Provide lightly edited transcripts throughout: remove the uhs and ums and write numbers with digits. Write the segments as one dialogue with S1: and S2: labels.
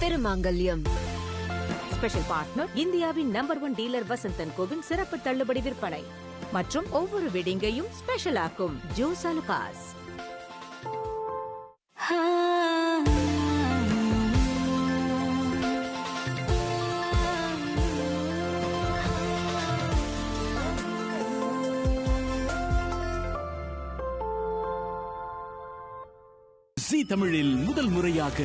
S1: திருமாங்கல்யம்.
S2: Special partner இந்தியாவின் number 1 dealer Vasanthan CoWIN சிறப்பு தள்ளுபடி விற்பனை மற்றும் ஒவ்வொரு வெட்டிங்கையும் ஸ்பெஷல் ஆக்கும் ஜோஸ் அலுகாஸ்.
S3: தமிழில் முதல் முறையாக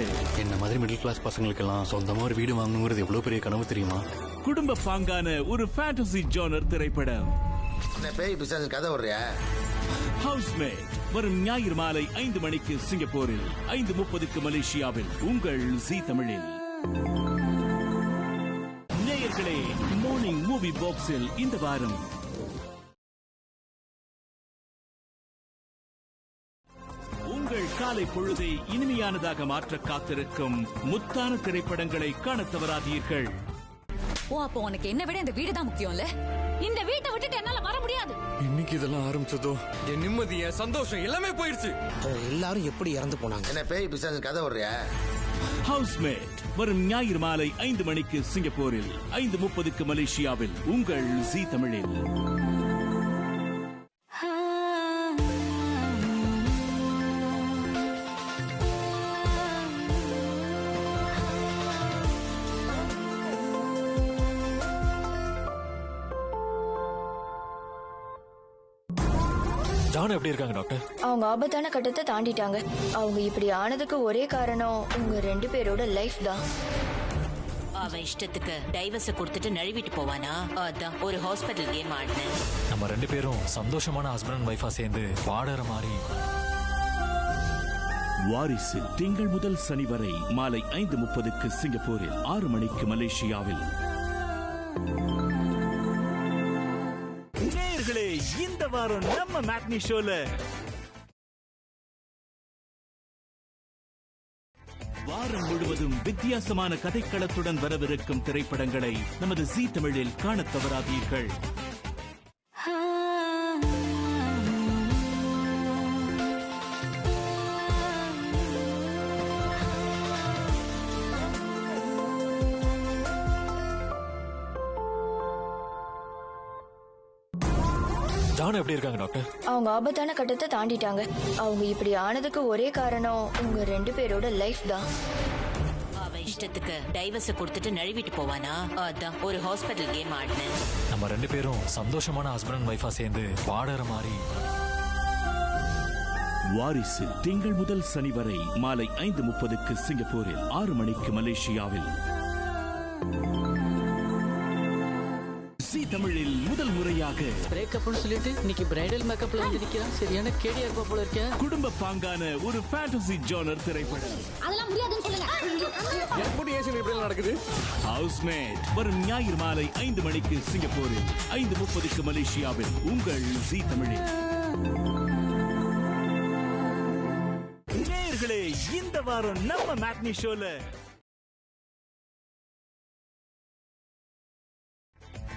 S4: என்ன மாதிரி மிடில் கிளாஸ் பசங்களுக்கெல்லாம் சொந்தமா ஒரு வீடு வாங்கணுங்கிறது எவ்வளவு பெரிய கனவு தெரியுமா?
S3: குடும்ப பாங்கான ஒரு ஃபேண்டசி ஜானர் திரைப்படம்
S5: பேய் பிசாசு கதை வர்றியா?
S3: ஹவுஸ்மேட் வரும் ஞாயிறு மாலை 5 மணிக்கு சிங்கப்பூரில், 5:30க்கு மலேசியாவில் உங்கள் ஜீ தமிழில். நேயர்களே, மார்னிங் மூவி பாக்ஸில் இந்த வாரம் உங்கள் காலை பொழுதை இனிமையானதாக மாற்ற காத்திருக்கும் முத்தான திரைப்படங்களை காண தவறாதீர்கள்.
S6: அப்போ உனக்கு என்ன விட இந்த வீடு தான் முக்கியம் இல்ல? இந்த வீட்டை விட்டுட்டு என்னால வர முடியாது.
S4: இன்னைக்கு இதெல்லாம் ஆரம்பிச்சதோ என் நிம்மதி, என் சந்தோஷம் எல்லாமே போயிருச்சு.
S5: எல்லாரும் எப்படி இறந்து போனாங்க? என்ன பேய் பிசாசு கதை வர்றியா?
S3: ஹவுஸ்மேட் வரும் ஞாயிறு மாலை 5 மணிக்கு சிங்கப்பூரில், 5:30க்கு மலேசியாவில் உங்கள் ஜீ தமிழில்.
S4: ஜான் எப்படி இருக்காங்க டாக்டர்?
S7: அவங்க ஆபத்தான கட்டத்தை தாண்டிட்டாங்க. அவங்க இப்படி ஆனதுக்கு ஒரே காரணம் உங்க 2 பேரோட லைஃப் தான்.
S8: அவன் இஷ்டத்துக்கு டைவர்ஸ் கொடுத்துட்டு நழுவிட்டு போவானா? அதான் ஒரு ஹாஸ்பிட்டல் கேம் ஆடினேன்.
S9: நம்ம 2 பேரும் சந்தோஷமான ஹஸ்பண்ட் அண்ட் வைஃபா சேர்ந்து வாடற மாதிரி.
S3: வாரிசு திங்கள் முதல் சனி வரை மாலை 5:30க்கு சிங்கப்பூரில், 6 மணிக்கு மலேசியாவில். இந்த வாரம் நம்ம மேட்னி ஷோல வாரம் முழுவதும் வித்தியாசமான கதைக்களத்துடன் வரவிருக்கும் திரைப்படங்களை நமது ஜீ தமிழில் காண தவறாதீர்கள்.
S9: ஜான் எப்படி இருக்காங்க டாக்டர்?
S7: அவங்க ஆபத்தான கட்டத்தை தாண்டிட்டாங்க. அவங்க இப்படி ஆனதுக்கு ஒரே காரணம் உங்க 2 பேரோட லைஃப் தான்.
S8: அவன் இஷ்டத்துக்கு டைவர்ஸ் கொடுத்துட்டு நழுவிட்டு போவானா? அதான் ஒரு ஹாஸ்பிட்டல் கேம் ஆடினேன்.
S9: நம்ம 2 பேரும் சந்தோஷமான ஹஸ்பண்ட் அண்ட் வைஃபா சேர்ந்து வாடற மாதிரி.
S3: வாரிசு திங்கள் முதல் சனி வரை மாலை 5:30க்கு சிங்கப்பூரில், 6 மணிக்கு மலேசியாவில். ஜீ தமிழில் முதல் முறையாக
S10: பிரேக்கப்னு சொல்லிட்டு இன்னைக்கு பிரைடல் மேக்கப்ல வந்து நிக்கிறான். சரியான கேடியா இருப்பா போல இருக்க.
S3: குடும்ப பாங்கான ஒரு ஃபேண்டசி ஜானர் திரைப்படம்.
S6: அதெல்லாம் முடியாதுன்னு சொல்லுங்க.
S4: எப்படி ஏன் இப்படி நடக்குது?
S3: ஹவுஸ்மேட் வரும் ஞாயிறு மாலை 5 மணிக்கு சிங்கப்பூரில், 5:30க்கு மலேசியாவில் உங்கள் ஜீ தமிழில். நேயர்களே, இந்த வாரம் நம்ம மேட்னி ஷோல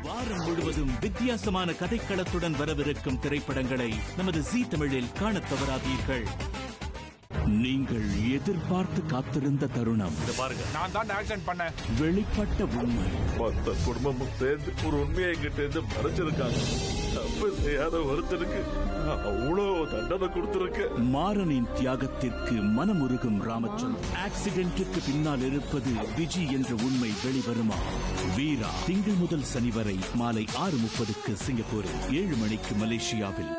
S3: வாரம் முழுவதும் வித்தியாசமான கதைக்களத்துடன் வரவிருக்கும் திரைப்படங்களை நமது ஜீ தமிழில் காண தவறாதீர்கள். நீங்கள் எதிர்பார்த்து காத்திருந்த தருணம்.
S11: பாருங்க, நான் தான் ஆக்சிடென்ட் பண்ணேன்.
S3: வெளிப்பட்ட உண்மை.
S11: மொத்த குடும்பமும் சேர்ந்து ஒரு உண்மையை எங்கிட்ட இருந்து மறைச்சிருக்காங்க. தப்பு செய்யாத ஒருத்தருக்கு அவ்வளோ தண்டனை கொடுத்திருக்க.
S3: மாறனின் தியாகத்திற்கு மனமுருகும் ராமச்சந்திரன். ஆக்சிடென்ட்டுக்கு பின்னால் இருப்பது விஜி என்ற உண்மை வெளிவருமா? வீரா திங்கள் முதல் சனி வரை மாலை 6:30க்கு சிங்கப்பூரில், 7 மணிக்கு மலேசியாவில்.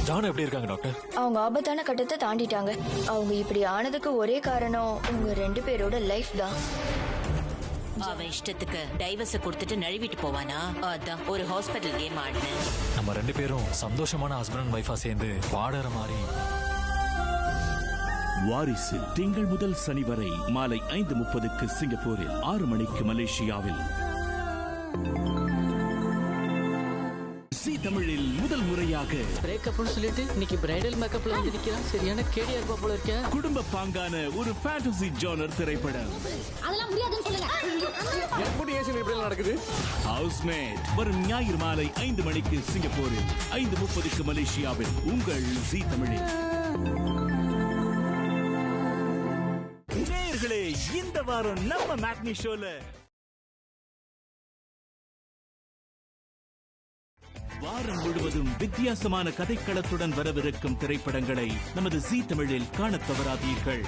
S9: ஜான் எப்படி இருக்காங்க டாக்டர்?
S7: அவங்க ஆபத்தான கட்டத்தை தாண்டிட்டாங்க. அவங்க இப்படி ஆனதுக்கு ஒரே காரணம் உங்க 2 பேரோட லைஃப் தான்.
S8: அவன் இஷ்டத்துக்கு டைவர்ஸ் கொடுத்துட்டு நழுவிட்டு போவானா? அதான் ஒரு ஹாஸ்பிட்டல் கேம் ஆடினேன்.
S9: நம்ம 2 பேரும் சந்தோஷமான ஹஸ்பண்ட் அண்ட் வைஃபா சேர்ந்து வாடற மாதிரி.
S3: வாரிசு திங்கள் முதல் சனி வரை மாலை 5:30க்கு சிங்கப்பூரில், 6 மணிக்கு மலேசியாவில். ஜீ தமிழில் முதல் முறையாக
S10: பிரேக்கப்னு சொல்லிட்டு இன்னைக்கு பிரைடல் மேக்கப்ல வந்து நிக்கிறான். சரியான கேடியா இருப்பா போல இருக்கேன்.
S3: குடும்ப பாங்கான ஒரு ஃபேண்டசி ஜானர் திரைப்படம்.
S6: அதெல்லாம் முடியாதுன்னு சொல்லுங்க.
S4: எப்படி ஏசி இப்படி நடக்குது?
S3: ஹவுஸ்மேட் வரும் ஞாயிறு மாலை 5 மணிக்கு சிங்கப்பூரில், 5:30க்கு மலேசியாவில் உங்கள் ஜீ தமிழில். நேயர்களே, இந்த வாரம் நம்ம மேட்னி ஷோல வாரம் முழுவதும் வித்தியாசமான கதைக்களத்துடன் வரவிருக்கும் திரைப்படங்களை நமது ஜீ தமிழில் காணத் தவறாதீர்கள்.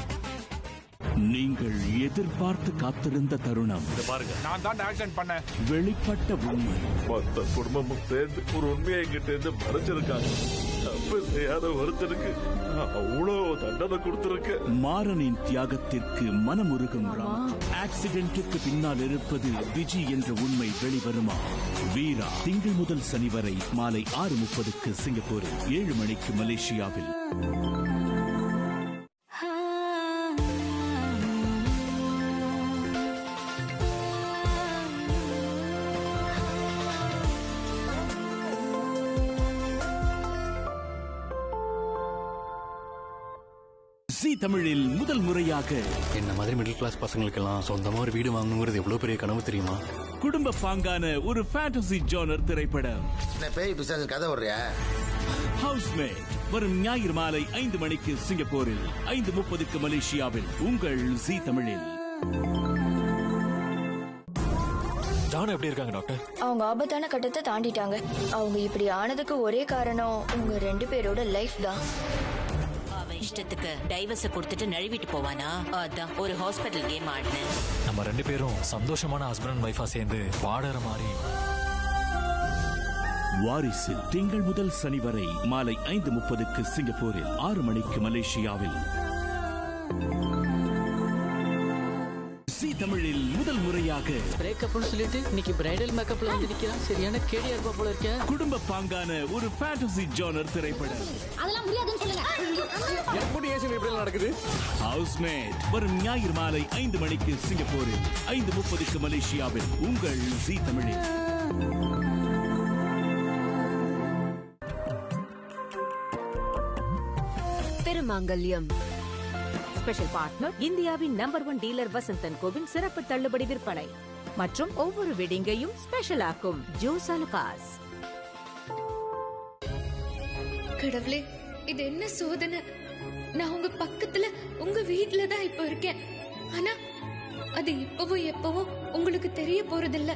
S3: நீங்கள் எதிர்பார்த்து காத்திருந்த தருணம்
S11: பாருங்க, நான் தான் ஆக்சிடென்ட் பண்ணேன்.
S3: வெளிப்பட்ட உண்மை.
S11: மொத்த குடும்பமும் சேர்ந்து ஒரு உண்மையை என்கிட்ட இருந்து மறைச்சிருக்காங்க. தப்பு செய்யாத ஒருத்தருக்கு அவ்வளோ தண்டனை கொடுத்திருக்க.
S3: மாறனின் தியாகத்திற்கு மனமுருகும் ராம். ஆக்சிடென்ட்டுக்கு பின்னால் இருப்பது விஜி என்ற உண்மை வெளிவருமா? வீரா திங்கள் முதல் சனி வரை மாலை 6:30க்கு சிங்கப்பூரில், 7 மணிக்கு மலேசியாவில். ஜீ தமிழில் முதல் முறையாக
S4: என்ன மாதிரி மிடில் கிளாஸ் பசங்களுக்கெல்லாம் சொந்தமா ஒரு வீடு வாங்கணுங்கிறது எவ்வளவு பெரிய கனவு தெரியுமா?
S3: குடும்ப பாங்கான ஒரு ஃபேண்டசி ஜானர் திரைப்படம்.
S5: என்ன பேய் பிசாசு கதை வர்றியா?
S3: ஹவுஸ்மேட் வரும் ஞாயிறு மாலை 5 மணிக்கு சிங்கப்பூரில், 5:30க்கு மலேசியாவில் உங்கள் ஜீ தமிழில்.
S9: ஜான் எப்படி இருக்காங்க டாக்டர்?
S7: அவங்க ஆபத்தான கட்டத்தை தாண்டிட்டாங்க. அவங்க இப்படி ஆனதுக்கு ஒரே காரணம் உங்க 2 பேரோட லைஃப் தான்.
S8: அவன் இஷ்டத்துக்கு டைவர்ஸ கொடுத்துட்டு நழுவிட்டு போவானா? அதான் ஒரு ஹாஸ்பிட்டல் கேம் ஆடினேன்.
S9: நம்ம 2 பேரும் சந்தோஷமான ஹஸ்பண்ட் அண்ட் ஒய்ஃபா சேர்ந்து வாடற மாதிரி.
S3: வாரிசு திங்கள் முதல் சனி வரை மாலை 5:30க்கு சிங்கப்பூரில், 6 மணிக்கு மலேசியாவில். ஜீ தமிழில் முதல் முறையாக
S10: பிரேக்கப்னு சொல்லிட்டு இன்னைக்கு பிரைடல் மேக்கப்ல வந்து நிக்கிறான். சரியான கேடியா இருப்பா போல இருக்கேன்.
S3: குடும்ப பாங்கான ஒரு ஃபேண்டசி ஜானர் திரைப்படம்.
S6: அதெல்லாம் முடியாதுன்னு சொல்லுங்க.
S4: எப்படி ஏசி இப்படி நடக்குது?
S3: ஹவுஸ்மேட் வரும் ஞாயிறு மாலை 5 மணிக்கு சிங்கப்பூரில், 5:30க்கு மலேசியாவில் உங்கள் ஜீ தமிழில்.
S2: திருமாங்கல்யம் ஸ்பெஷல் பார்ட்னர் இந்தியாவின் நம்பர் 1 டீலர் வசந்தன் கோவின் சிறப்பு தள்ளுபடி விற்பனை மற்றும் ஒவ்வொரு வெட்டிங்கையும் ஸ்பெஷல் ஆக்கும் ஜோசாலுகாஸ்.
S1: கடவுளே, இது என்ன சோதனை? நான் உங்க பக்கத்துல உங்க வீட்டுல தான் இப்ப இருக்கேன். ஆனா அது இப்பவும் எப்பவும் உங்களுக்கு தெரிய போறதில்ல.